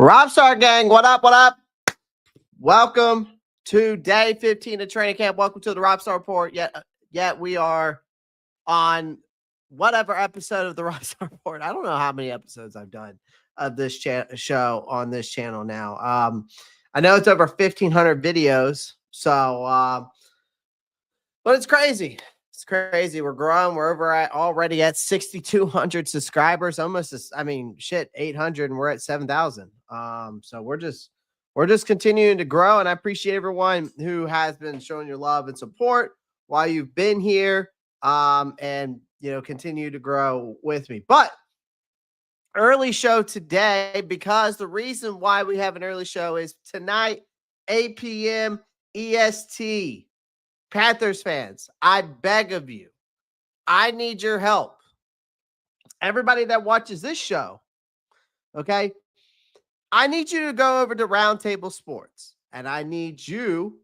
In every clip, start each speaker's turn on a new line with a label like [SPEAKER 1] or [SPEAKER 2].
[SPEAKER 1] Robstar gang, what up, what up? Welcome to day 15 of training camp. Welcome to the Robstar Report. Yet we are on whatever episode of the Robstar Report. I don't know how many episodes I've done of this show on this channel now. I know it's over 1,500 videos, so but it's crazy. It's crazy. We're growing. We're already at 6,200 subscribers. Almost, 800, and we're at 7,000. So we're just continuing to grow, and I appreciate everyone who has been showing your love and support while you've been here, and continue to grow with me. But early show today, because the reason why we have an early show is tonight, 8 p.m. EST. Panthers fans, I beg of you, I need your help. Everybody that watches this show, okay, I need you to go over to Roundtable Sports, and I need you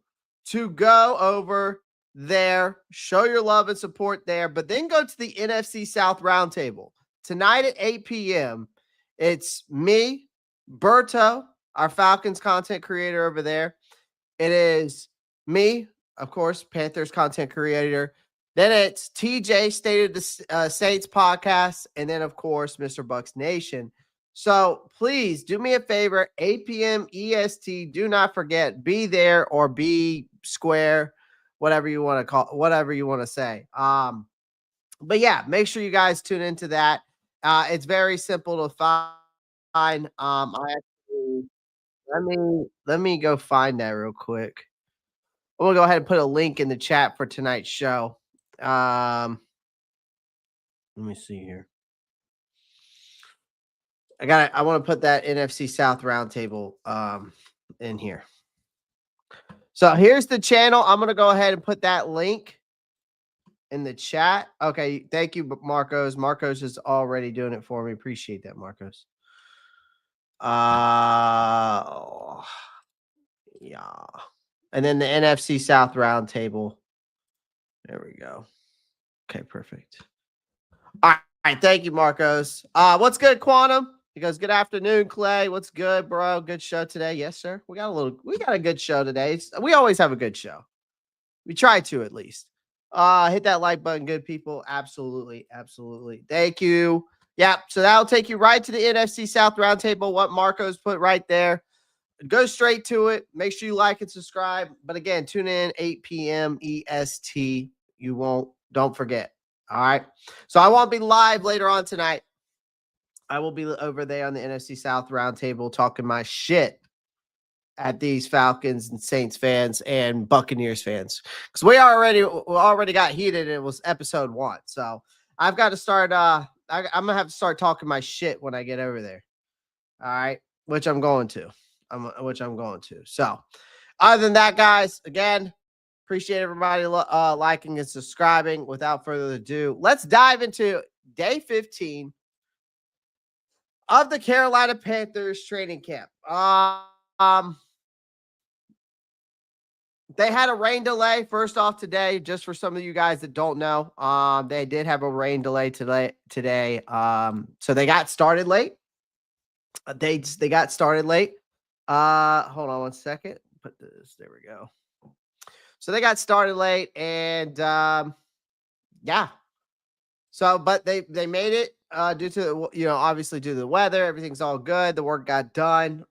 [SPEAKER 1] to go over there, show your love and support there, but then go to the NFC South Roundtable. Tonight at 8 p.m., it's me, Berto, our Falcons content creator over there. It is me, of course, Panthers content creator. Then it's TJ, State of the Saints podcast. And then, of course, Mr. Bucks Nation. So please do me a favor, 8 p.m. EST. Do not forget, be there or be square, whatever you want to call, whatever you want to say. But yeah, make sure you guys tune into that. It's very simple to find. Let me go find that real quick. I'm going to go ahead and put a link in the chat for tonight's show. Let me see here. I want to put that NFC South Roundtable in here. So here's the channel. I'm going to go ahead and put that link in the chat. Okay, thank you, Marcos. Marcos is already doing it for me. Appreciate that, Marcos. Yeah. And then the NFC South Roundtable. There we go. Okay, perfect. All right, thank you, Marcos. What's good, Quantum? He goes, good afternoon, Clay. What's good, bro? Good show today. Yes, sir. We got a good show today. We always have a good show. We try to, at least. Hit that like button, good people. Absolutely, absolutely. Thank you. Yeah, so that'll take you right to the NFC South Roundtable, what Marcos put right there. Go straight to it. Make sure you like and subscribe. But again, tune in 8 p.m. EST. Don't forget. All right. So I won't be live later on tonight. I will be over there on the NFC South Roundtable talking my shit at these Falcons and Saints fans and Buccaneers fans. Because we already got heated. And it was episode 1. So I've got to start. I'm going to have to start talking my shit when I get over there. All right. Which I'm going to. So other than that, guys, again, appreciate everybody liking and subscribing. Without further ado, let's dive into day 15 of the Carolina Panthers training camp. They had a rain delay first off today, just for some of you guys that don't know. They did have a rain delay today. So they got started late. They got started late. Hold on one second. Put this. There we go. So they got started late, and yeah. So, but they made it due to obviously due to the weather. Everything's all good. The work got done.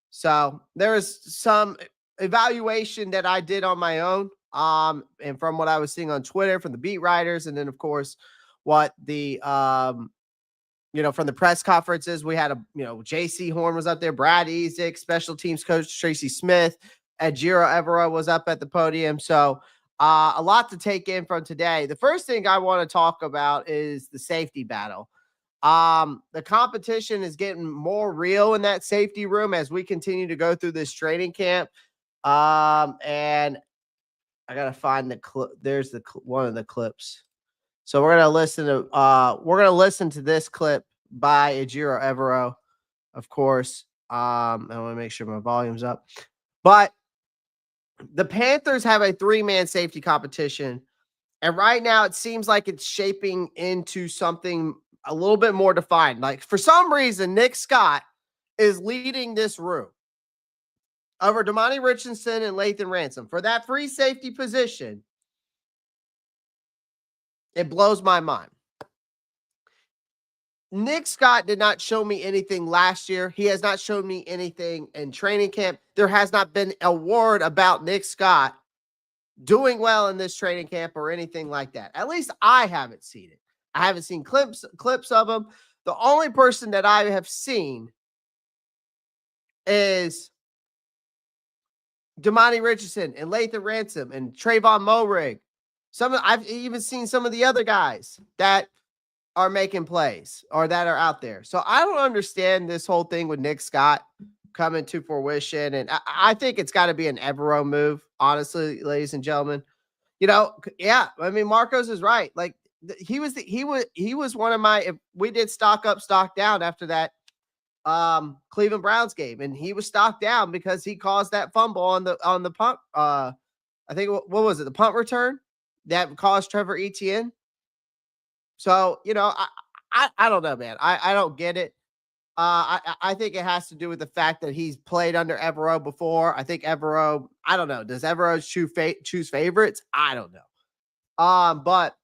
[SPEAKER 1] So there was some evaluation that I did on my own. And from what I was seeing on Twitter from the beat writers, and then of course what the from the press conferences, we had Jaycee Horn was up there, Brad Ezick, special teams coach Tracy Smith, Ejiro Evero was up at the podium. So a lot to take in from today. The first thing I want to talk about is the safety battle. The competition is getting more real in that safety room as we continue to go through this training camp. And I got to find the clip. There's one of the clips. So we're going to listen to this clip by Ejiro Evero, of course. I want to make sure my volume's up. But the Panthers have a 3-man safety competition, and right now it seems like it's shaping into something a little bit more defined. Like, for some reason, Nic Scott is leading this room over Demani Richardson and Lathan Ransom for that free safety position, it blows my mind. Nic Scott did not show me anything last year. He has not shown me anything in training camp. There has not been a word about Nic Scott doing well in this training camp or anything like that. At least I haven't seen it. I haven't seen clips of him. The only person that I have seen is Demani Richardson and Lathan Ransom and Tre'von Moehrig. I've even seen some of the other guys that are making plays or that are out there. So I don't understand this whole thing with Nic Scott coming to fruition. And I think it's got to be an Evero move, honestly, ladies and gentlemen. You know, yeah, I mean, Marcos is right. Like he was one of my, if we did stock up, stock down after that Cleveland Browns game, and he was stocked down because he caused that fumble on the punt. I think what was it? The punt return that caused Trevor Etienne. So, you know, I don't know, man. I don't get it. I think it has to do with the fact that he's played under Evero before. I think Evero, I don't know. Does Evero choose favorites? I don't know. But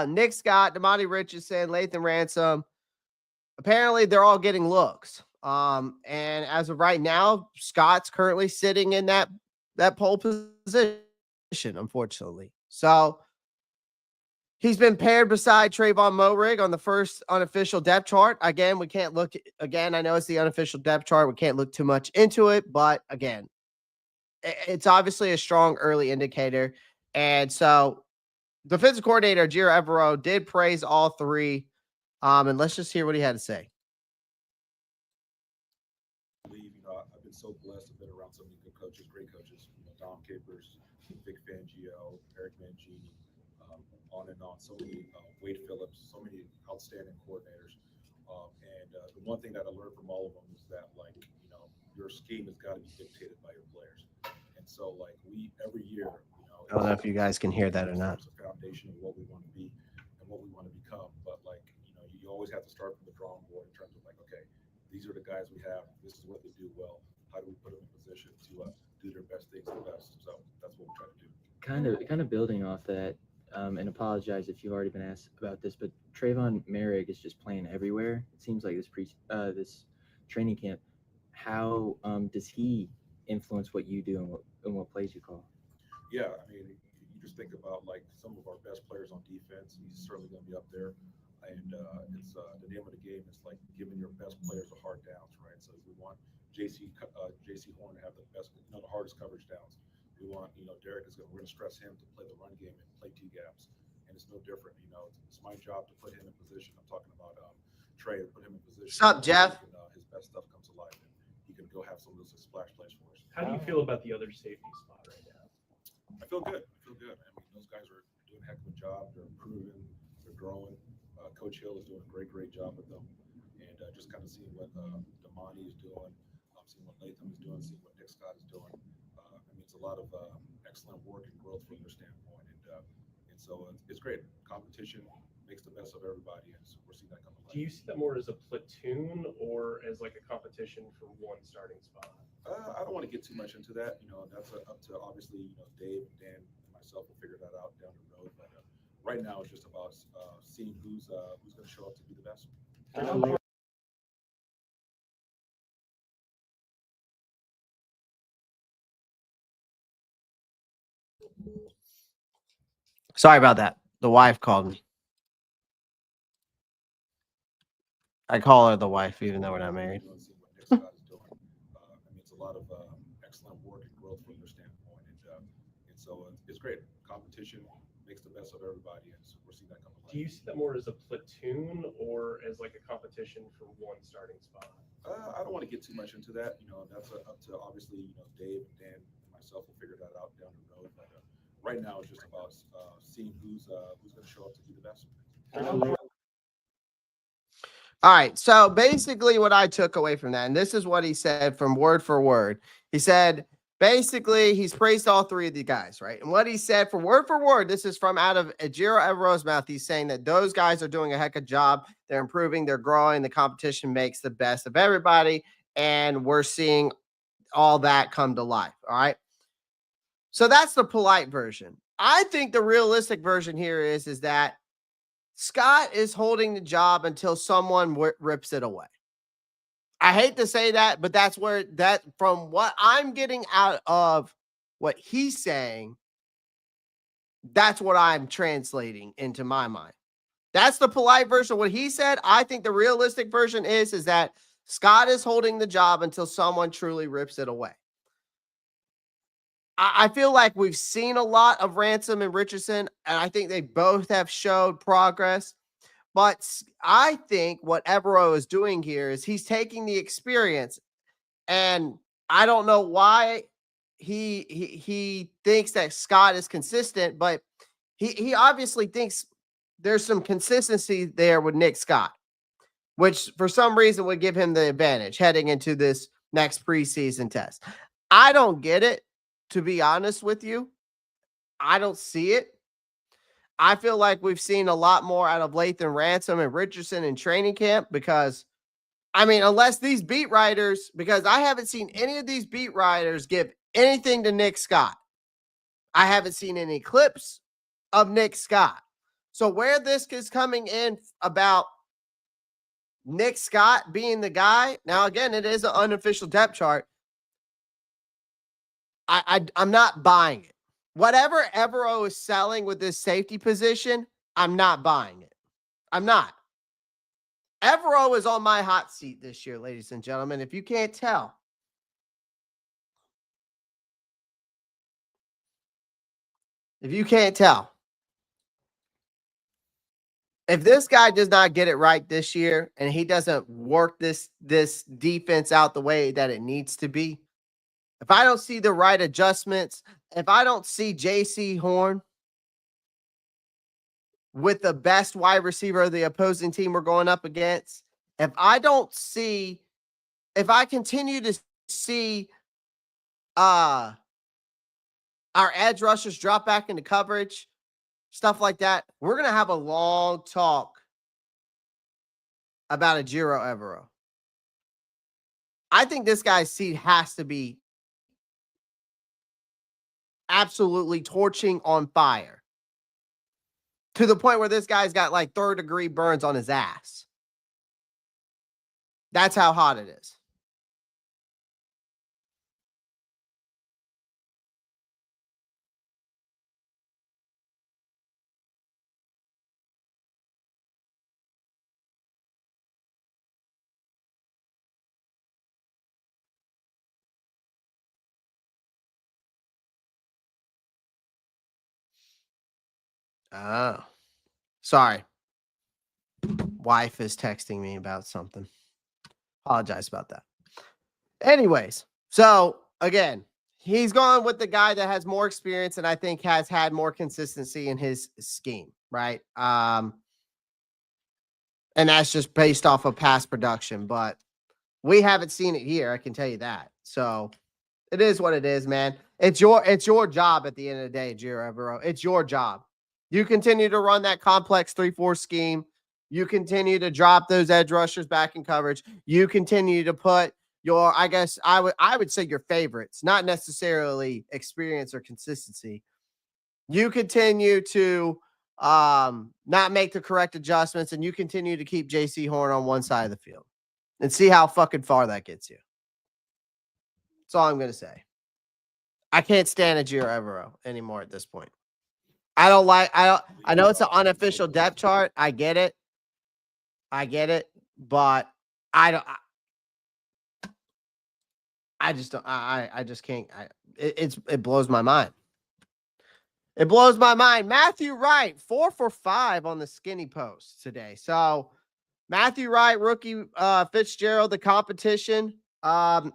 [SPEAKER 1] Nic Scott, Demani Richardson, Lathan Ransom, apparently they're all getting looks. And as of right now, Scott's currently sitting in that pole position, unfortunately. So he's been paired beside Tre'von Moehrig on the first unofficial depth chart. Again, we can't look again. I know it's the unofficial depth chart. We can't look too much into it, but again, it's obviously a strong early indicator. And so defensive coordinator Ejiro Evero did praise all three. And let's just hear what he had to say.
[SPEAKER 2] I've been so blessed. I've been around so many good coaches, great coaches. Dom Capers, Vic Fangio, Eric Mangini, on and on. So many Wade Phillips, so many outstanding coordinators. And the one thing that I learned from all of them is that, like, your scheme has got to be dictated by your players. And so, like, we every year,
[SPEAKER 1] I don't know if you guys can hear that or not.
[SPEAKER 2] It's a foundation of what we want to be and what we want to become. But, like, you always have to start from the drawing board in terms of, like, okay, these are the guys we have. This is what they do well. How do we put them in position to do their best things the best? So that's what we try to do.
[SPEAKER 3] Kind of building off that, and apologize if you've already been asked about this, but Tre'von Moehrig is just playing everywhere. It seems like this training camp. How does he influence what you do and what plays you call?
[SPEAKER 2] Yeah, I mean, you just think about, like, some of our best players on defense. He's certainly going to be up there. And it's the name of the game is, like, giving your best players the hard downs, right? So we want Jaycee Horn to have the best, the hardest coverage downs. We want, Derrick we're going to stress him to play the run game and play T gaps, and it's no different. It's my job to put him in position. I'm talking about Trey, to put him in position.
[SPEAKER 1] What's up, Jeff?
[SPEAKER 2] His best stuff comes alive, and he can go have some of those splash plays for us.
[SPEAKER 4] How do you feel about the other safety spot right now?
[SPEAKER 2] I feel good. I mean, those guys are doing a heck of a job. They're improving. They're growing. Coach Hill is doing a great job with them, and just kind of seeing what Demani is doing, seeing what Lathan is doing, seeing what Nic Scott is doing. I mean, it's a lot of excellent work and growth from their standpoint, and so it's great. Competition makes the best of everybody, and so we're seeing that coming.
[SPEAKER 4] Do you see that more as a platoon or as like a competition for one starting spot?
[SPEAKER 2] I don't want to get too much into that. That's up to obviously Dave and Dan and myself will figure that out down the road, but. Right now, it's just about seeing who's going to show up to be the best.
[SPEAKER 1] Sorry about that. The wife called me. I call her the wife, even though we're not married.
[SPEAKER 2] I mean, it's a lot of excellent work and growth from their standpoint, and so it's great. Competition makes the best of everybody, and so we're seeing that coming.
[SPEAKER 4] Do you see that more as a platoon or as like a competition for one starting spot?
[SPEAKER 2] I don't want to get too much into that. That's up to obviously Dave and Dan and myself will figure that out down the road. But right now, it's just about seeing who's going to show up to be the best.
[SPEAKER 1] All right. So basically, what I took away from that, and this is what he said from word for word. He said, basically, he's praised all three of the guys, right? And what he said for word, this is from out of Ejiro Evero's mouth. He's saying that those guys are doing a heck of a job. They're improving. They're growing. The competition makes the best of everybody. And we're seeing all that come to life, all right? So that's the polite version. I think the realistic version here is that Scott is holding the job until someone rips it away. I hate to say that, but that's where that from what I'm getting out of what he's saying, that's what I'm translating into my mind. That's the polite version of what he said. I think the realistic version is that Scott is holding the job until someone truly rips it away. I feel like we've seen a lot of Ransom and Richardson, and I think they both have showed progress. But I think what Evero is doing here is he's taking the experience, and I don't know why he thinks that Scott is consistent, but he obviously thinks there's some consistency there with Nic Scott, which for some reason would give him the advantage heading into this next preseason test. I don't get it, to be honest with you. I don't see it. I feel like we've seen a lot more out of Lathan Ransom and Richardson in training camp because, I mean, unless these beat writers, because I haven't seen any of these beat writers give anything to Nic Scott. I haven't seen any clips of Nic Scott. So where this is coming in about Nic Scott being the guy, now again, it is an unofficial depth chart. I'm not buying it. Whatever Evero is selling with this safety position, I'm not buying it. I'm not. Evero is on my hot seat this year, ladies and gentlemen. If you can't tell. If you can't tell. If this guy does not get it right this year and he doesn't work this defense out the way that it needs to be, if I don't see the right adjustments, if I don't see Jaycee Horn with the best wide receiver of the opposing team we're going up against, if I continue to see our edge rushers drop back into coverage, stuff like that, we're going to have a long talk about Ejiro Evero. I think this guy's seat has to be absolutely torching on fire to the point where this guy's got like third-degree burns on his ass. That's how hot it is. Oh, sorry. Wife is texting me about something. Apologize about that. Anyways, so again, he's gone with the guy that has more experience and I think has had more consistency in his scheme, right? And that's just based off of past production, but we haven't seen it here. I can tell you that. So it is what it is, man. It's your job at the end of the day, Ejiro Evero. It's your job. You continue to run that complex 3-4 scheme. You continue to drop those edge rushers back in coverage. You continue to put your, I guess I would say your favorites, not necessarily experience or consistency. You continue to not make the correct adjustments, and you continue to keep Jaycee Horn on one side of the field and see how fucking far that gets you. That's all I'm going to say. I can't stand Ejiro Evero anymore at this point. I know it's an unofficial depth chart. I get it, but I just can't. It blows my mind. It blows my mind. Matthew Wright, 4 for 5 on the skinny post today. So Matthew Wright, rookie, Fitzgerald, the competition.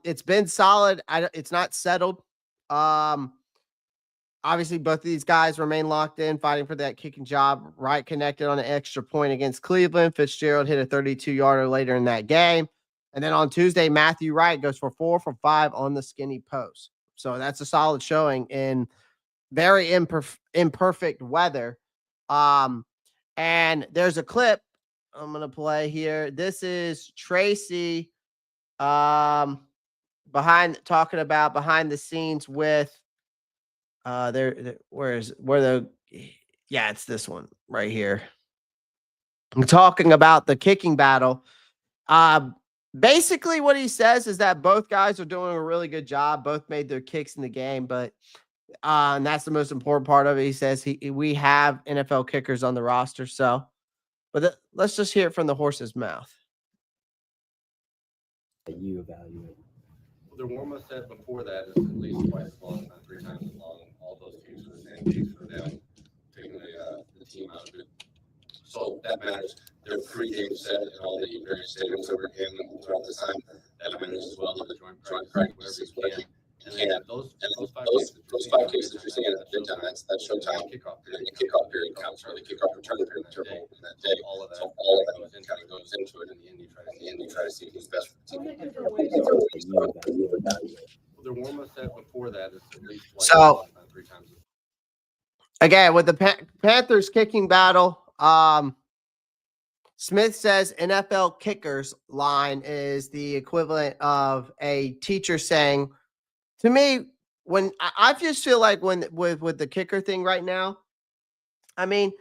[SPEAKER 1] It's been solid. It's not settled. Obviously, both of these guys remain locked in, fighting for that kicking job. Wright connected on an extra point against Cleveland. Fitzgerald hit a 32-yarder later in that game. And then on Tuesday, Matthew Wright goes for 4 for 5 on the skinny post. So that's a solid showing in very imperfect weather. And there's a clip I'm going to play here. This is Tracy talking about behind the scenes with it's this one right here. I'm talking about the kicking battle. Basically what he says is that both guys are doing a really good job. Both made their kicks in the game, but and that's the most important part of it. He says we have NFL kickers on the roster. So, but let's just hear it from the horse's mouth.
[SPEAKER 3] That you evaluate.
[SPEAKER 5] Well, the warm-up set before that is at least twice as long, not 3 times as long. All those teams are the same case for them, taking the team out of it. So that matters. They're pre-game set in all the various stadiums that we're in throughout the time. That matters as well. The joint practice, wherever you can. And then those 5 cases you're seeing at midtime, that's showtime. The kickoff period counts, or the kickoff return period interval in that day. All of that kind of goes into it. In the end, you try to see who's best for the team. Well, their warm-up set before that is at least twice, not 3 times.
[SPEAKER 1] Again, with the Panthers kicking battle, Smith says NFL kickers line is the equivalent of a teacher saying, to me, when I just feel like with the kicker thing right now, I mean,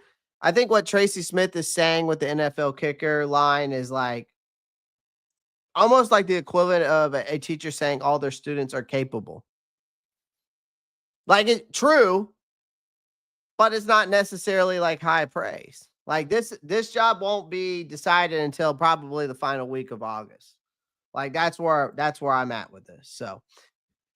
[SPEAKER 1] I think what Tracy Smith is saying with the NFL kicker line is like almost like the equivalent of a teacher saying all their students are capable. Like it's true, but it's not necessarily like high praise. Like this job won't be decided until probably the final week of August. Like that's where I'm at with this. So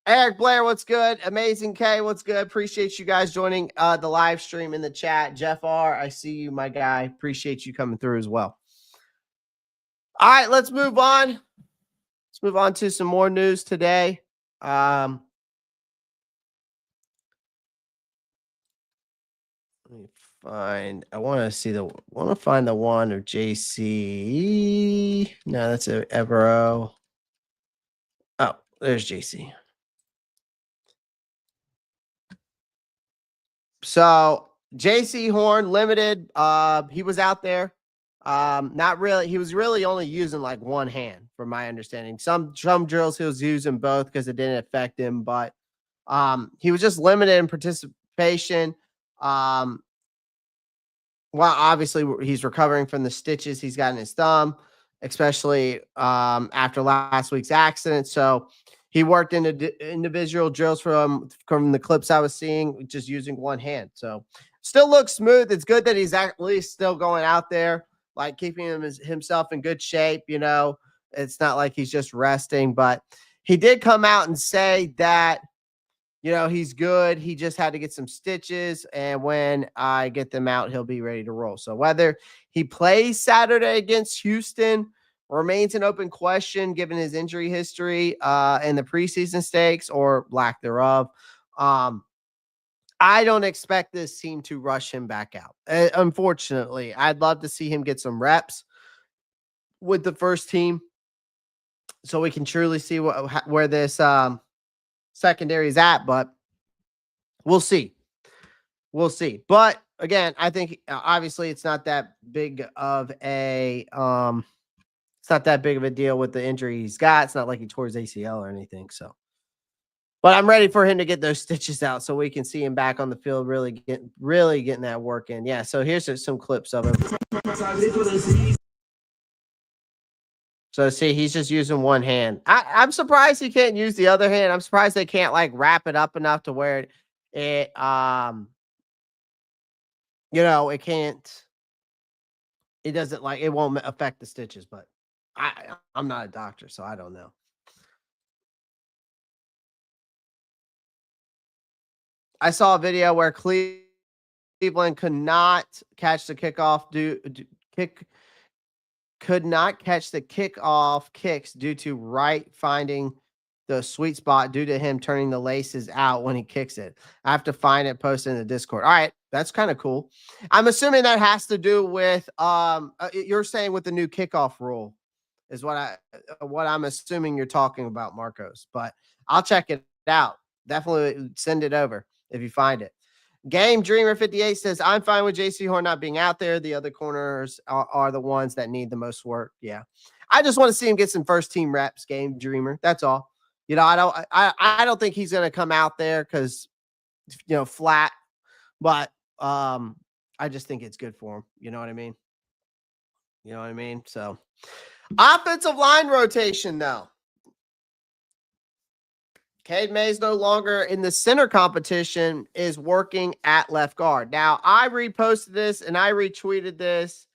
[SPEAKER 1] Eric Blair, what's good? Amazing K, what's good? Appreciate you guys joining the live stream in the chat. Jeff R, I see you, my guy. Appreciate you coming through as well. All right, let's move on. Let's move on to some more news today. Let me find. I want to find the one of Jaycee. No, that's Evero. Oh, there's Jaycee. So Jaycee Horn limited. He was out there. Not really. He was really only using like one hand, from my understanding. Some drills he was using both because it didn't affect him, but he was just limited in participation. Well, obviously he's recovering from the stitches he's got in his thumb, especially after last week's accident. So he worked in individual drills from the clips I was seeing, just using one hand. So still looks smooth. It's good that he's at least still going out there, like keeping himself in good shape. You know, it's not like he's just resting, but he did come out and say that, you know, he's good. He just had to get some stitches, and when I get them out, he'll be ready to roll. So whether he plays Saturday against Houston remains an open question given his injury history and the preseason stakes or lack thereof. I don't expect this team to rush him back out. Unfortunately, I'd love to see him get some reps with the first team so we can truly see where this secondary is at, but we'll see. We'll see. But again, I think obviously it's not that big of a it's not that big of a deal with the injury he's got. It's not like he tore his ACL or anything. So, but I'm ready for him to get those stitches out so we can see him back on the field, really getting that work in. Yeah. So here's some clips of him. So see, he's just using one hand. I'm surprised he can't use the other hand. I'm surprised they can't like wrap it up enough to where it you know, it can't. It doesn't like it won't affect the stitches, but I'm not a doctor, so I don't know. I saw a video where Cleveland could not catch the kickoff could not catch the kickoff kicks due to Wright finding the sweet spot due to him turning the laces out when he kicks it. I have to find it, post it in the Discord. All right, that's kind of cool. I'm assuming that has to do with you're saying with the new kickoff rule is what I'm assuming you're talking about, Marcos. But I'll check it out. definitely send it over if you find it. Game Dreamer 58 says, I'm fine with Jaycee Horn not being out there. The other corners are the ones that need the most work. Yeah. I just want to see him get some first team reps, Game Dreamer. That's all. I don't think he's going to come out there because, flat, but I just think it's good for him. You know what I mean? So offensive line rotation, though. Cade Mays no longer in the center competition, is working at left guard. Now, I reposted this and I retweeted this,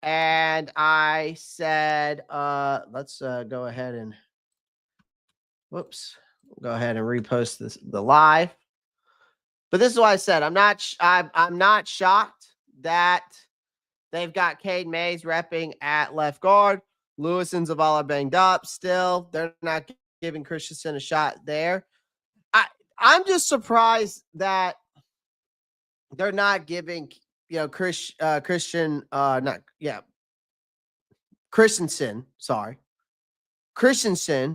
[SPEAKER 1] and I said, let's go ahead and repost the live. But this is what I said. I'm not shocked that they've got Cade Mays repping at left guard. Lewis and Zavala banged up still. They're not giving Christensen a shot there. I'm just surprised that they're not giving, Christensen,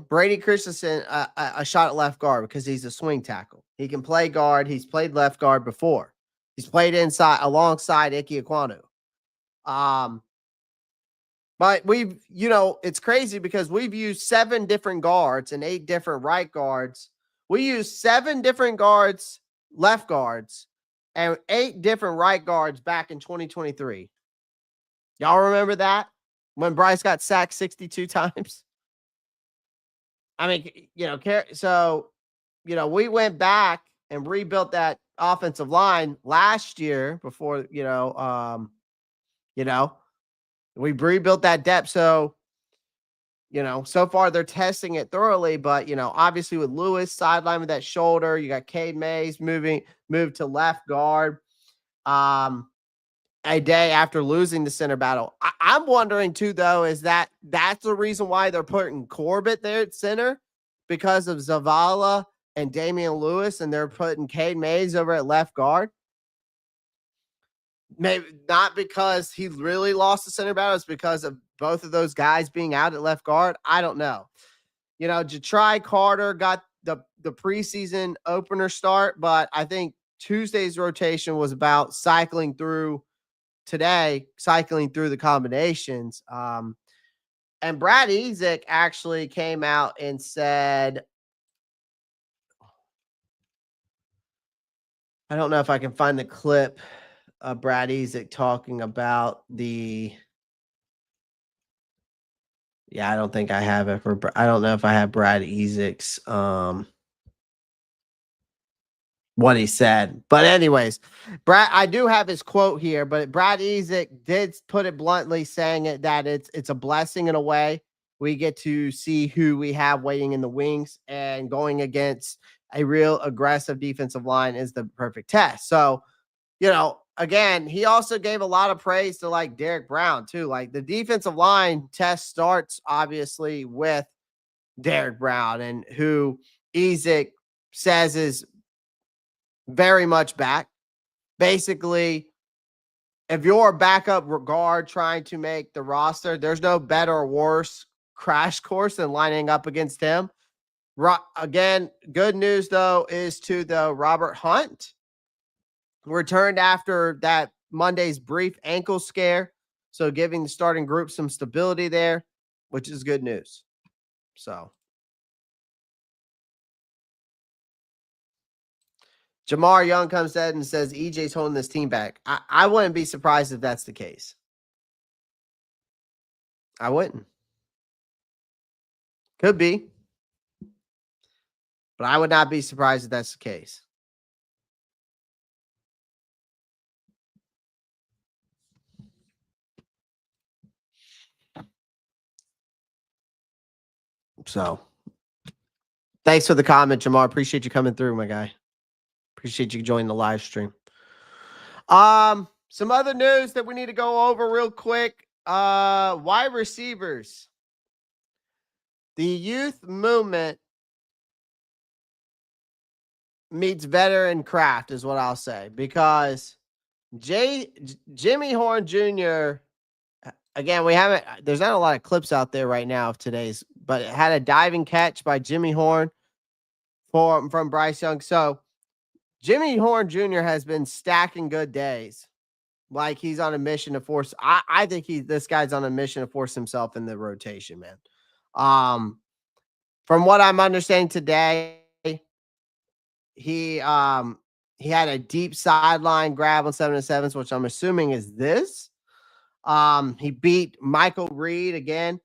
[SPEAKER 1] Brady Christensen, a shot at left guard because he's a swing tackle. He can play guard. He's played left guard before. He's played inside alongside Ike Ekwonu. But it's crazy because we've used 7 different guards and 8 different right guards. We used 7 different guards, left guards, and 8 different right guards back in 2023. Y'all remember that? When Bryce got sacked 62 times? I mean, we went back and rebuilt that offensive line last year before, we rebuilt that depth. So, so far they're testing it thoroughly, but, obviously with Lewis sideline with that shoulder, you got Cade Mays moved to left guard a day after losing the center battle. I'm wondering too, though, is that's the reason why they're putting Corbett there at center, because of Zavala and Damian Lewis, and they're putting Cade Mays over at left guard. Maybe not because he really lost the center battle. It's because of both of those guys being out at left guard. I don't know. Jatry Carter got the preseason opener start, but I think Tuesday's rotation was about cycling through the combinations. And Brad Ezek actually came out and said, I don't know if I can find the clip of Brad Ezek talking about I don't think I have it I don't know if I have Brad Ezek's, what he said. But anyways, I do have his quote here, but Brad Ezek did put it bluntly, saying that it's a blessing in a way. We get to see who we have waiting in the wings, and going against a real aggressive defensive line is the perfect test. So, again, he also gave a lot of praise to like Derrick Brown too. Like the defensive line test starts obviously with Derrick Brown, and who Ezek says is very much back. Basically, if you're a backup guard trying to make the roster, there's no better or worse crash course than lining up against him. Again, good news though is Robert Hunt returned after that Monday's brief ankle scare, so giving the starting group some stability there, which is good news. So Jamar Young comes in and says EJ's holding this team back. I wouldn't be surprised if that's the case. I wouldn't. Could be. But I would not be surprised if that's the case. So, thanks for the comment, Jamar. Appreciate you coming through, my guy. Appreciate you joining the live stream. Some other news that we need to go over real quick. Wide receivers. The youth movement meets veteran craft is what I'll say, because Jimmy Horn Jr., again, there's not a lot of clips out there right now of today's, but it had a diving catch by Jimmy Horn from Bryce Young. So Jimmy Horn Jr. has been stacking good days. Like he's on a mission to force. I think this guy's on a mission to force himself in the rotation, man. From what I'm understanding today, he had a deep sideline grab on 7-7s, which I'm assuming is this. He beat Michael Reed again.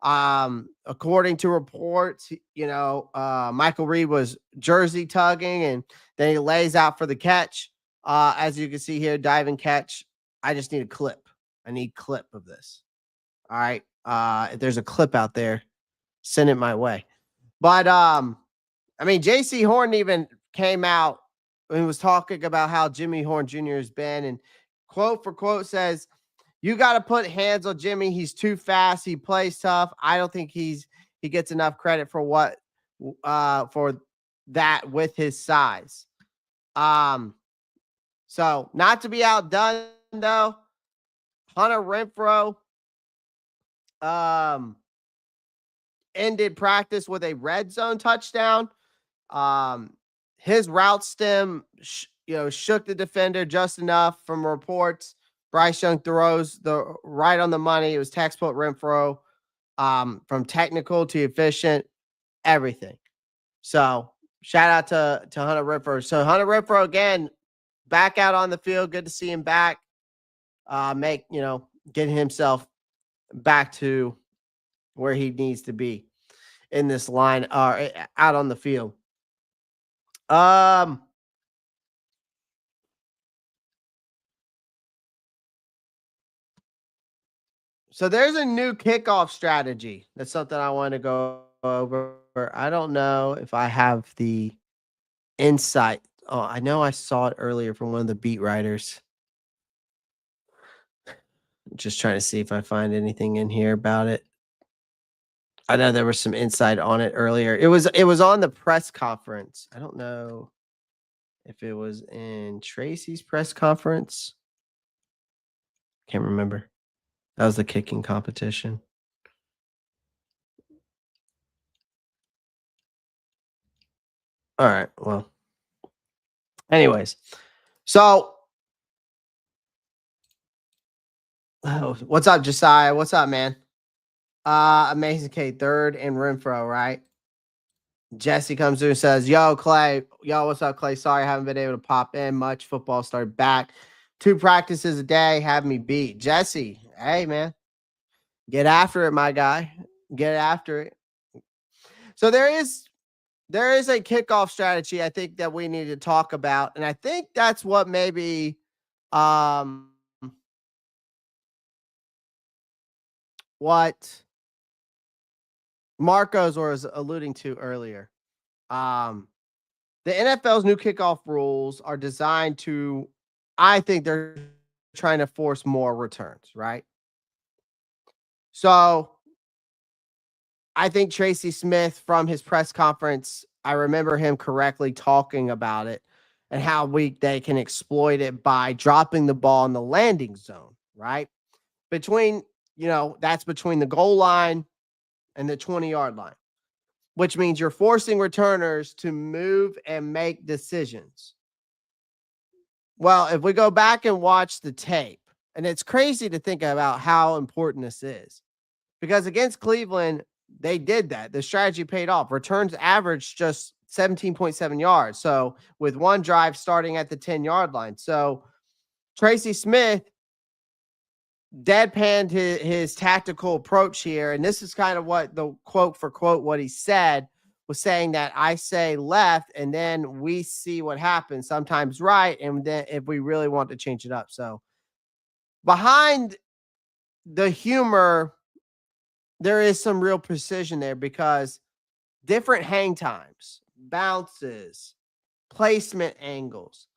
[SPEAKER 1] According to reports, Michael Reed was jersey tugging, and then he lays out for the catch. As you can see here, diving catch. I just need a clip. I need clip of this. All right. If there's a clip out there, send it my way. But Jaycee Horn even came out and was talking about how Jimmy Horn Jr. has been, and quote for quote says, "You got to put hands on Jimmy. He's too fast. He plays tough. I don't think he gets enough credit for for that with his size." So not to be outdone though, Hunter Renfrow ended practice with a red zone touchdown. His route stem, shook the defender just enough from reports. Bryce Young throws right on the money. It was textbook Renfrow, from technical to efficient, everything. So shout out to Hunter Renfrow. So Hunter Renfrow again, back out on the field. Good to see him back. Getting himself back to where he needs to be in this line, out on the field. So there's a new kickoff strategy. That's something I want to go over. I don't know if I have the insight. Oh, I know I saw it earlier from one of the beat writers. Just trying to see if I find anything in here about it. I know there was some insight on it earlier. It was on the press conference. I don't know if it was in Tracy's press conference. Can't remember. That was the kicking competition. All right. Well, anyways, so what's up, Josiah? What's up, man? Amazing Kate, third and Renfrow, right? Jesse comes through and says, "Yo, Clay. Yo, what's up, Clay? Sorry, I haven't been able to pop in much. Football started back. 2 practices a day. Have me beat." Jesse, hey, man. Get after it, my guy. Get after it. So there is a kickoff strategy I think that we need to talk about. And I think that's what maybe what Marcos was alluding to earlier. The NFL's new kickoff rules are designed to, I think they're trying to force more returns, right? So I think Tracy Smith from his press conference, I remember him correctly talking about it and how they can exploit it by dropping the ball in the landing zone, right? That's between the goal line and the 20-yard line, which means you're forcing returners to move and make decisions. Well, if we go back and watch the tape, and it's crazy to think about how important this is, because against Cleveland, they did that. The strategy paid off. Returns averaged just 17.7 yards. So with one drive starting at the 10-yard line. So Tracy Smith deadpanned his tactical approach here. And this is kind of what the quote for quote, what he said was saying that I say left and then we see what happens, sometimes right. And then if we really want to change it up. So behind the humor, there is some real precision there because different hang times, bounces, placement angles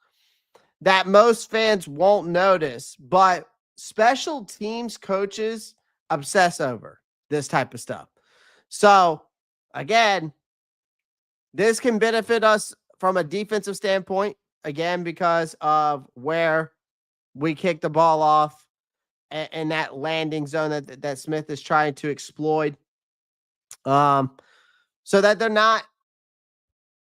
[SPEAKER 1] that most fans won't notice, but special teams coaches obsess over this type of stuff. So again, this can benefit us from a defensive standpoint, again, because of where we kick the ball off and that landing zone that Smith is trying to exploit. So that they're not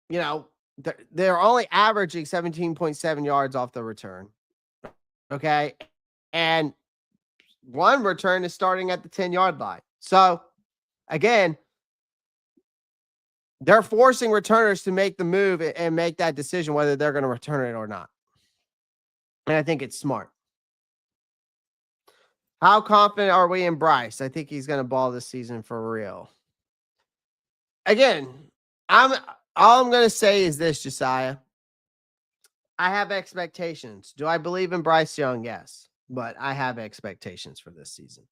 [SPEAKER 1] they're only averaging 17.7 yards off the return. Okay. And one return is starting at the 10-yard line. So again, they're forcing returners to make the move and make that decision whether they're going to return it or not. And I think it's smart. How confident are we in Bryce? I think he's going to ball this season for real. Again, all I'm going to say is this, Josiah. I have expectations. Do I believe in Bryce Young? Yes. But I have expectations for this season.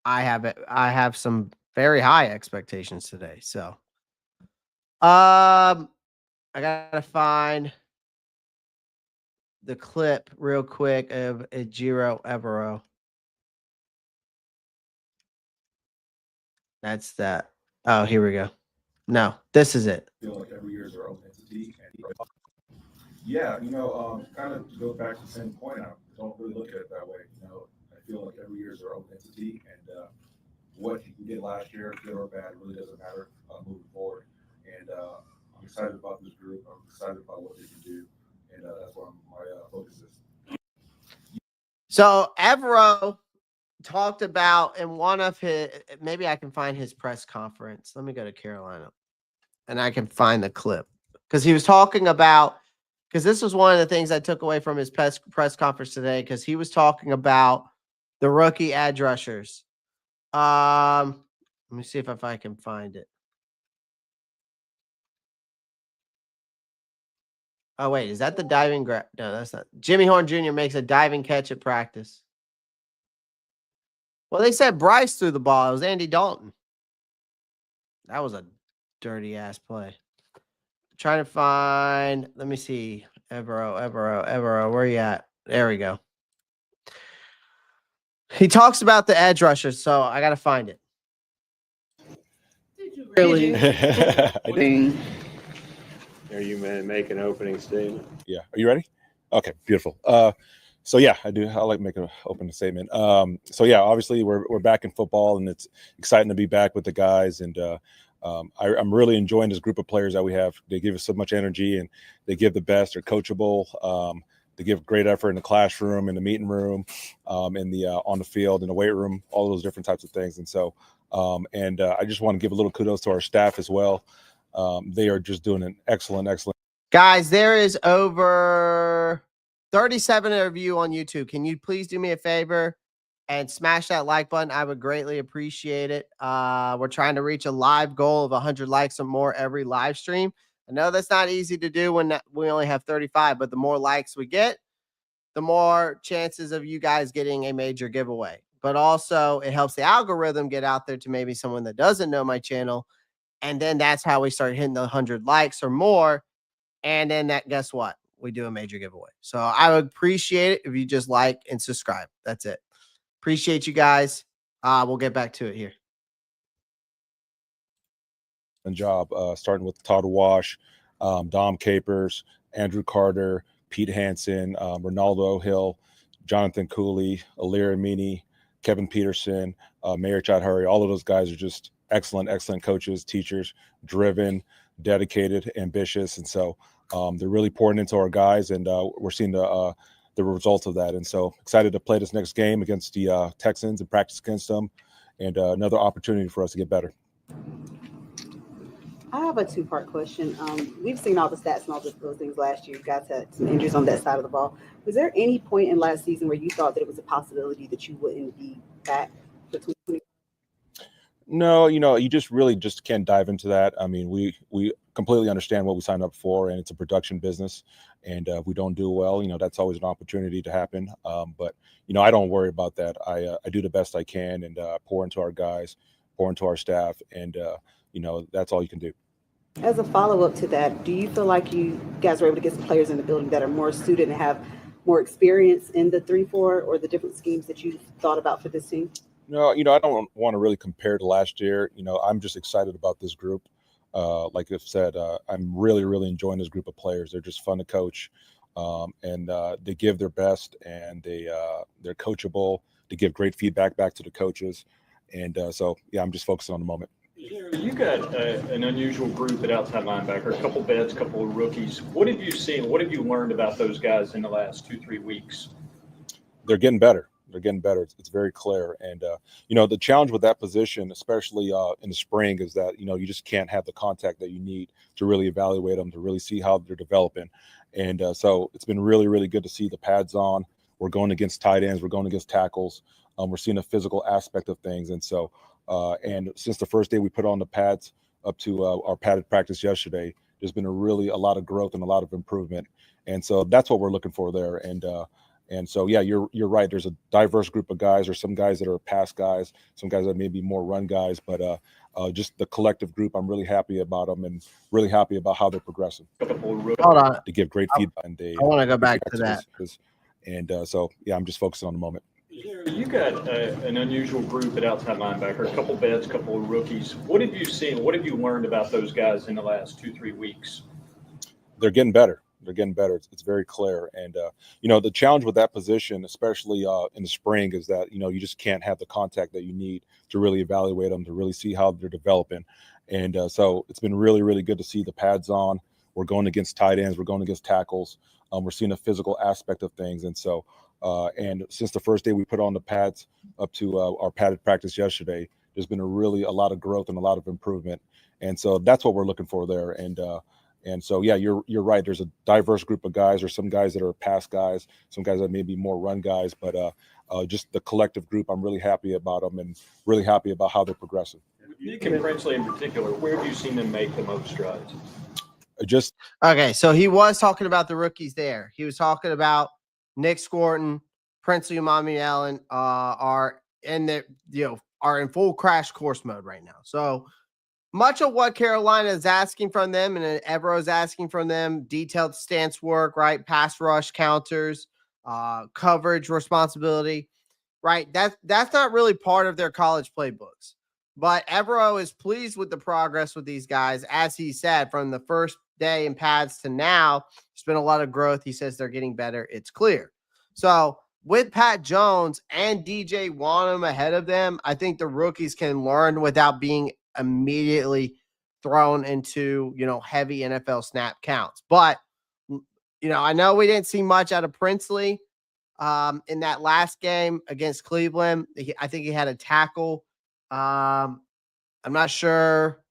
[SPEAKER 1] I have some very high expectations today. So I gotta find the clip real quick of Ejiro Evero. That's that. Oh, here we go. No, this is it.
[SPEAKER 2] Feel like every year is their own entity. Yeah, kind of to go back to the same point, I don't really look at it that way. I feel like every year is their own entity, and what you can get last year, good or bad, really doesn't matter moving forward. And I'm excited about this group. I'm excited about what they can do, and that's what my focus is.
[SPEAKER 1] So Evero talked about in one of his, maybe I can find his press conference. Let me go to Carolina, and I can find the clip because he was talking about. Because this was one of the things I took away from his press conference today, because he was talking about the rookie edge rushers. Let me see if I can find it. Oh, wait, is that the diving grab? No, that's not. Jimmy Horn Jr. makes a diving catch at practice. Well, they said Bryce threw the ball. It was Andy Dalton. That was a dirty-ass play. Trying to find, let me see. Evero. Where you at? There we go. He talks about the edge rushers, so I got to find it.
[SPEAKER 6] Did you really?
[SPEAKER 7] I did.
[SPEAKER 6] Are you make an opening statement?
[SPEAKER 7] Yeah. Are you ready? Okay, beautiful. So yeah, I do. I like making an opening statement. So yeah, obviously we're back in football, and it's exciting to be back with the guys. And I'm really enjoying this group of players that we have. They give us so much energy, and they give the best. They're coachable. They give great effort in the classroom, in the meeting room, in the on the field, in the weight room, all those different types of things. And so, I just want to give a little kudos to our staff as well. They are just doing an excellent.
[SPEAKER 1] Guys, there is over 37 of you on YouTube. Can you please do me a favor and smash that like button? I would greatly appreciate it. We're trying to reach a live goal of 100 likes or more every live stream. I know that's not easy to do when we only have 35, but the more likes we get, the more chances of you guys getting a major giveaway. But also, it helps the algorithm get out there to maybe someone that doesn't know my channel. And then that's how we start hitting the 100 likes or more. And then guess what? We do a major giveaway. So I would appreciate it if you just like and subscribe. That's it. Appreciate you guys. We'll get back to it here.
[SPEAKER 7] Job starting with Todd Wash, Dom Capers, Andrew Carter, Pete Hansen, Ronaldo Hill, Jonathan Cooley, Alir Amini, Kevin Peterson, Mayor Chad Hurry. All of those guys are just excellent coaches, teachers, driven, dedicated, ambitious. And so they're really pouring into our guys, and we're seeing the results of that. And so excited to play this next game against the Texans and practice against them, and another opportunity for us to get better.
[SPEAKER 8] I have a two-part question. We've seen all the stats and all those things last year. You guys had some injuries on that side of the ball. Was there any point in last season where you thought that it was a possibility that you wouldn't be back for 2020?
[SPEAKER 7] No, you just really just can't dive into that. I mean, we completely understand what we signed up for, and it's a production business. And if we don't do well, that's always an opportunity to happen. But I don't worry about that. I do the best I can, and pour into our guys, pour into our staff, and that's all you can do.
[SPEAKER 8] As a follow-up to that, do you feel like you guys were able to get some players in the building that are more suited and have more experience in the 3-4 or the different schemes that you thought about for this team?
[SPEAKER 7] No, I don't want to really compare to last year. I'm just excited about this group. Like I've said, I'm really, really enjoying this group of players. They're just fun to coach, and they give their best, and they're coachable. They give great feedback back to the coaches, and so yeah, I'm just focusing on the moment.
[SPEAKER 9] You got an unusual group at outside linebacker, a couple vets, a couple of rookies. What have you seen? What have you learned about those guys in the last 2-3 weeks?
[SPEAKER 7] They're getting better. They're getting better. It's very clear. And, the challenge with that position, especially in the spring, is that, you just can't have the contact that you need to really evaluate them, to really see how they're developing. And so it's been really, really good to see the pads on. We're going against tight ends. We're going against tackles. We're seeing a physical aspect of things. And so, and since the first day we put on the pads up to our padded practice yesterday, there's been a lot of growth and a lot of improvement. And so that's what we're looking for there. And so, yeah, you're right. There's a diverse group of guys. There's some guys that are pass guys, some guys that may be more run guys, but just the collective group, I'm really happy about them and really happy about how they're progressing.
[SPEAKER 1] Hold on.
[SPEAKER 7] To give great feedback. And
[SPEAKER 1] I want to go back to that.
[SPEAKER 7] And so, yeah, I'm just focusing on the moment.
[SPEAKER 9] You got an unusual group at outside linebacker, a couple vets, a couple of rookies. What have you seen? What have you learned about those guys in the last 2-3 weeks?
[SPEAKER 7] They're getting better. They're getting better. It's very clear. And, the challenge with that position, especially in the spring, is that, you just can't have the contact that you need to really evaluate them, to really see how they're developing. And so it's been really, really good to see the pads on. We're going against tight ends. We're going against tackles. We're seeing a physical aspect of things. And so, and since the first day we put on the pads up to our padded practice yesterday, there's been a lot of growth and a lot of improvement. And so that's what we're looking for there. And so, yeah, you're right. There's a diverse group of guys. There's some guys that are pass guys, some guys that may be more run guys, but just the collective group, I'm really happy about them and really happy about how they're progressing.
[SPEAKER 9] Nic and Princely in particular, where have you seen them make the most strides?
[SPEAKER 1] Okay, so he was talking about the rookies there. He was talking about Nic Scourton, Princely Umanmielen are in full crash course mode right now. So much of what Carolina is asking from them and Evero is asking from them, detailed stance work, right? Pass rush counters, coverage responsibility, right? That's not really part of their college playbooks. But Evero is pleased with the progress with these guys. As he said, from the first day in pads to now, there's been a lot of growth. He says they're getting better. It's clear. So with Pat Jones and DJ Wanham ahead of them, I think the rookies can learn without being immediately thrown into, heavy NFL snap counts. But, I know we didn't see much out of Princely in that last game against Cleveland. I think he had a tackle. I'm not sure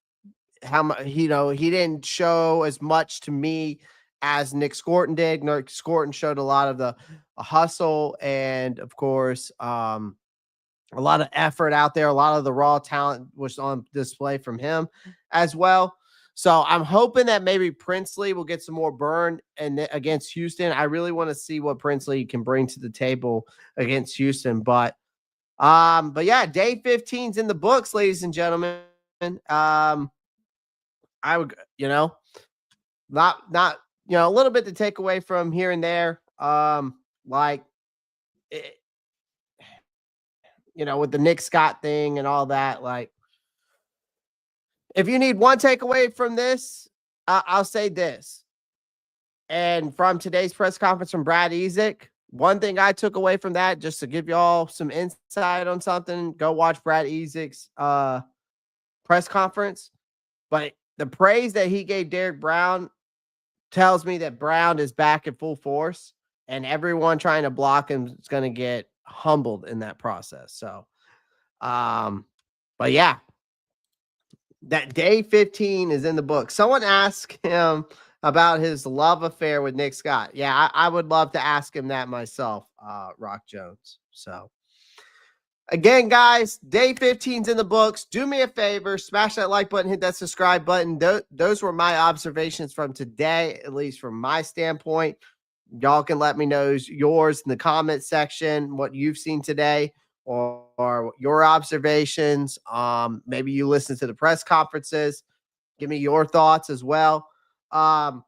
[SPEAKER 1] how much, he didn't show as much to me as Nic Scourton did. Nic Scourton showed a lot of the hustle and, of course, a lot of effort out there. A lot of the raw talent was on display from him as well. So I'm hoping that maybe Princely will get some more burn against Houston. I really want to see what Princely can bring to the table against Houston. But yeah, day 15's in the books, ladies and gentlemen. I would, not a little bit to take away from here and there. With the Nick Scott thing and all that, if you need one takeaway from this, I'll say this. And from today's press conference from Brad Ezek, one thing I took away from that, just to give y'all some insight on something, go watch Brad Ezek's press conference. But the praise that he gave Derrick Brown tells me that Brown is back at full force, and everyone trying to block him is going to get humbled in that process. So, but yeah, that day 15 is in the book. Someone asked him about his love affair with Nick Scott. Yeah, I would love to ask him that myself, Rock Jones. So again, guys, day 15's in the books. Do me a favor, smash that like button, hit that subscribe button. Those were my observations from today, at least from my standpoint. Y'all can let me know yours in the comment section, what you've seen today or your observations. Maybe you listen to the press conferences. Give me your thoughts as well. But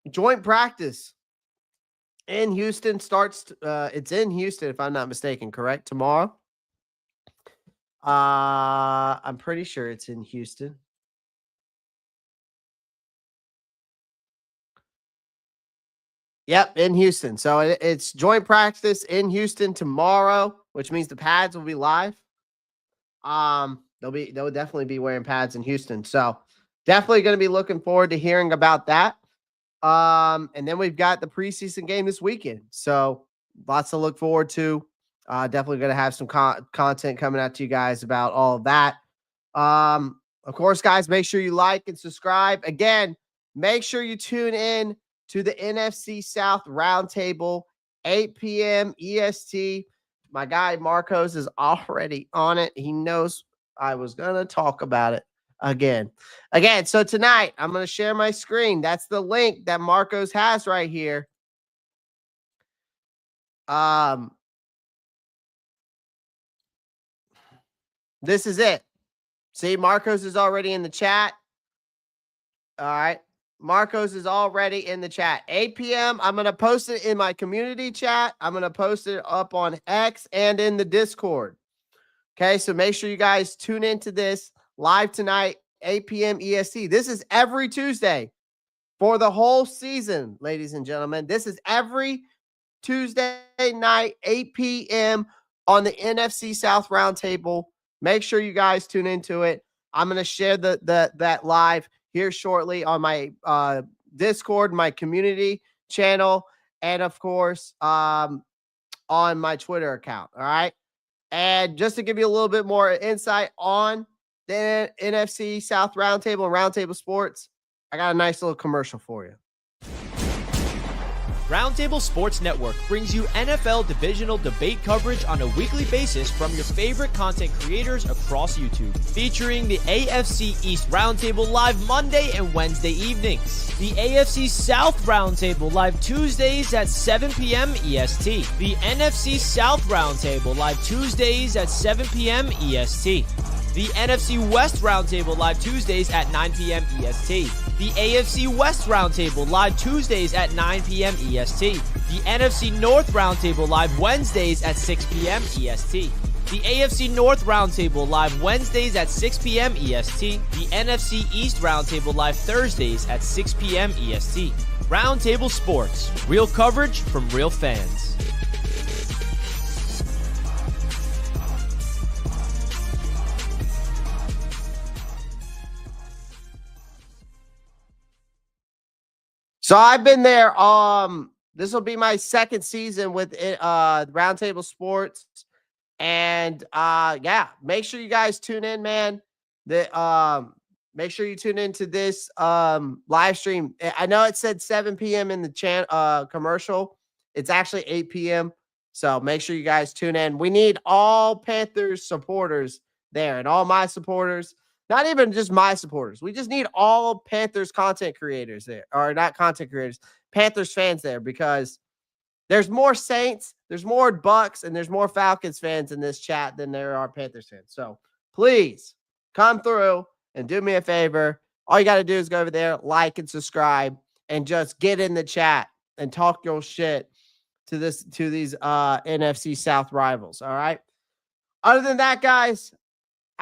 [SPEAKER 1] joint practice in Houston starts. It's in Houston, if I'm not mistaken, correct? Tomorrow. I'm pretty sure it's in Houston. Yep, in Houston. So it's joint practice in Houston tomorrow, which means the pads will be live. They'll definitely be wearing pads in Houston. So definitely going to be looking forward to hearing about that. And then we've got the preseason game this weekend. So lots to look forward to. Definitely going to have some content coming out to you guys about all of that. Of course, guys, make sure you like and subscribe. Again, make sure you tune in to the NFC South Roundtable, 8 p.m. EST. My guy Marcos is already on it. He knows I was going to talk about it again. So tonight, I'm going to share my screen. That's the link that Marcos has right here. This is it. See, Marcos is already in the chat. All right. Marcos is already in the chat. 8 p.m. I'm going to post it in my community chat. I'm going to post it up on X and in the Discord. Okay, so make sure you guys tune into this live tonight, 8 p.m. EST. This is every Tuesday for the whole season, ladies and gentlemen. This is every Tuesday night, 8 p.m. on the NFC South Roundtable. Make sure you guys tune into it. I'm going to share that live here shortly on my Discord, my community channel, and of course on my Twitter account. All right. And just to give you a little bit more insight on the NFC South Roundtable and Roundtable Sports, I got a nice little commercial for you.
[SPEAKER 10] Roundtable Sports Network brings you NFL divisional debate coverage on a weekly basis from your favorite content creators across YouTube, featuring the AFC East Roundtable live Monday and Wednesday evenings, the AFC South Roundtable live Tuesdays at 7 p.m. EST, the NFC South Roundtable live Tuesdays at 7 p.m. EST, the NFC West Roundtable live Tuesdays at 9 p.m. EST. The AFC West Roundtable live Tuesdays at 9 p.m. EST. The NFC North Roundtable live Wednesdays at 6 p.m. EST. The AFC North Roundtable live Wednesdays at 6 p.m. EST. The NFC East Roundtable live Thursdays at 6 p.m. EST. Roundtable Sports. Real coverage from real fans.
[SPEAKER 1] So I've been there. This will be my second season with Roundtable Sports, and yeah, make sure you guys tune in, man. Make sure you tune into this live stream. I know it said 7 p.m. in the commercial. It's actually 8 p.m. So make sure you guys tune in. We need all Panthers supporters there, and all my supporters. Not even just my supporters. We just need all Panthers content creators there. Or not content creators, Panthers fans there, because there's more Saints, there's more Bucks, and there's more Falcons fans in this chat than there are Panthers fans. So please come through and do me a favor. All you got to do is go over there, like and subscribe, and just get in the chat and talk your shit to these NFC South rivals. All right. Other than that, guys,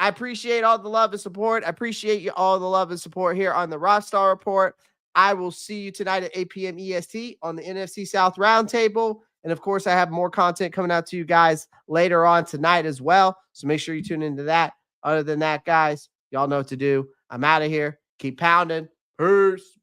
[SPEAKER 1] I appreciate all the love and support. I appreciate you all the love and support here on the Rockstar Report. I will see you tonight at 8 p.m. EST on the NFC South Roundtable. And, of course, I have more content coming out to you guys later on tonight as well. So make sure you tune into that. Other than that, guys, y'all know what to do. I'm out of here. Keep pounding. Peace.